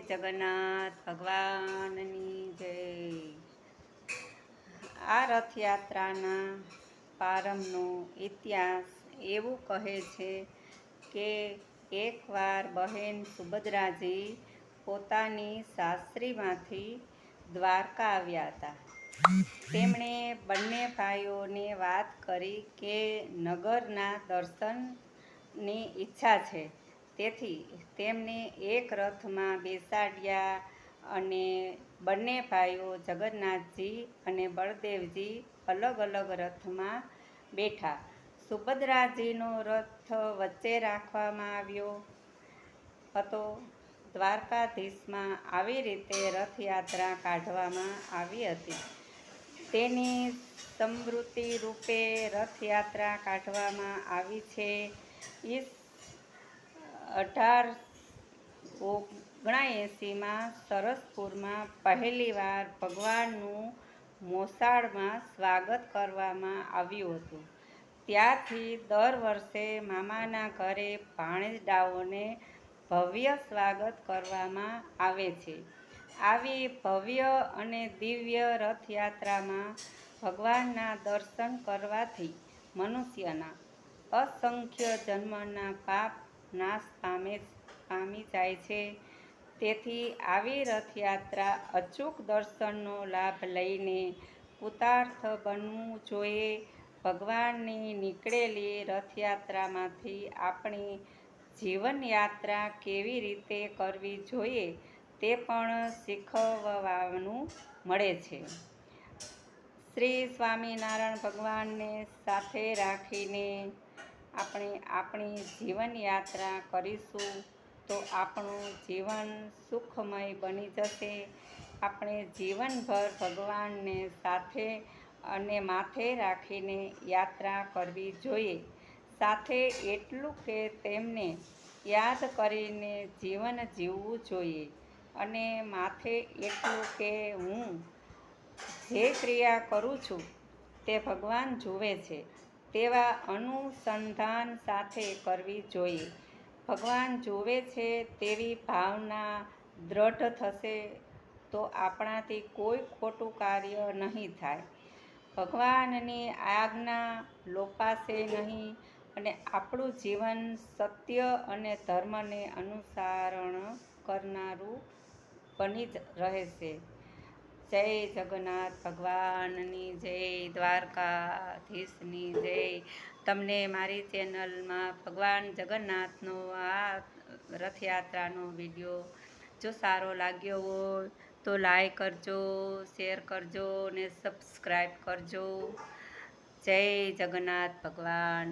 જગન્નાથ ભગવાનની જય। આ રથયાત્રાના પ્રારંભનો ઇતિહાસ એવું કહે છે કે એકવાર બહેન સુભદ્રાજી પોતાની સાસરીમાંથી દ્વારકા આવ્યા હતા। તેમણે બંને ભાઈઓને વાત કરી કે નગરના દર્શનની ઈચ્છા છે, તેથી તેમને એક રથમાં બેસાડ્યા અને બંને ભાઈઓ જગન્નાથજી અને બળદેવજી અલગ અલગ રથમાં બેઠા। સુભદ્રાજીનો રથ વચ્ચે રાખવામાં આવ્યો હતો। દ્વારકાધીશમાં આવી રીતે રથયાત્રા કાઢવામાં આવી હતી। તેની સ્મૃતિ રૂપે રથયાત્રા કાઢવામાં આવી છે। ઈસ 1879માં સરસપુરમાં પહેલીવાર ભગવાનનું મોસાળમાં સ્વાગત કરવામાં આવ્યું હતું। ત્યારથી દર વર્ષે મામાના ઘરે ભાણેજડાઓને ભવ્ય સ્વાગત કરવામાં આવે છે। આવી ભવ્ય અને દિવ્ય રથયાત્રામાં ભગવાનના દર્શન કરવાથી મનુષ્યના અસંખ્ય જન્મના પાપ નાશ પામી જાય છે। તેથી આવી રથયાત્રા અચૂક દર્શનનો લાભ લઈને કૃતાર્થ બનવું જોઈએ। ભગવાનની નીકળેલી રથયાત્રામાંથી આપણી જીવનયાત્રા કેવી રીતે કરવી જોઈએ તે પણ શીખવવાનું મળે છે। શ્રી સ્વામિનારાયણ ભગવાનને સાથે રાખીને આપણે આપણી જીવનયાત્રા કરીશું તો આપણું જીવન સુખમય બની જશે। આપણે જીવનભર ભગવાનને સાથે અને માથે રાખીને યાત્રા કરવી જોઈએ। સાથે એટલું કે તેમને યાદ કરીને જીવન જીવવું જોઈએ અને માથે એટલું કે હું જે ક્રિયા કરું છું તે ભગવાન જુએ છે તેવા અનુસંધાન સાથે કરવી જોઈએ। ભગવાન જુએ છે તેવી ભાવના દ્રઢ થશે તો આપણાથી કોઈ ખોટું કાર્ય નહીં થાય, ભગવાનની આજ્ઞા લોપાશે નહીં અને આપણું જીવન સત્ય અને ધર્મને અનુસરણ કરનારું બની રહેશે। જય જગન્નાથ ભગવાનની જય, દ્વારકાધીશની જય। તમને મારી ચેનલમાં ભગવાન જગન્નાથનો આ રથયાત્રાનો વિડીયો જો સારો લાગ્યો હોય તો લાઈક કરજો, શેર કરજો ને સબસ્ક્રાઈબ કરજો। જય જગન્નાથ ભગવાન।